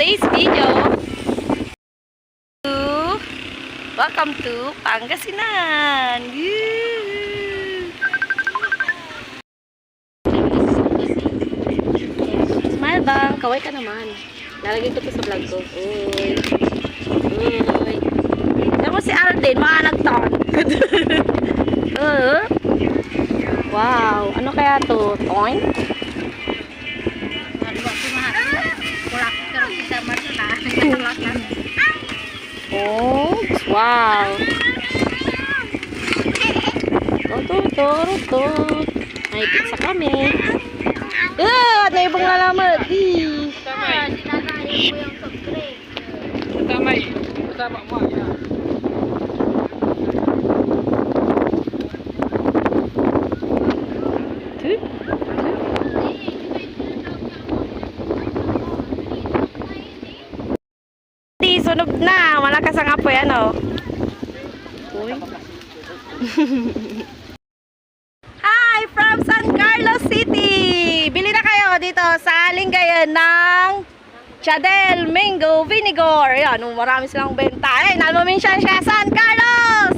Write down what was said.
today's video. Welcome to Pangasinan. Smile bang, kaway ka naman. Lalagay ko to sa vlog ko. Uy. Uy. Alam mo si Alden, mga nagtaon. Wow, ano kaya to? Toin? Oh, wow. Tutut. May pizza kami. Ano ibang lalaman? Tamay. Kasama mo. Sunog na. Malakas ang apoy. Ano? Uy. Hi! From San Carlos City! Bili na kayo dito sa Lingayen ng Chadel Mango Vinegar. Ayan, marami silang benta. Ay, nalmamin siya San Carlos!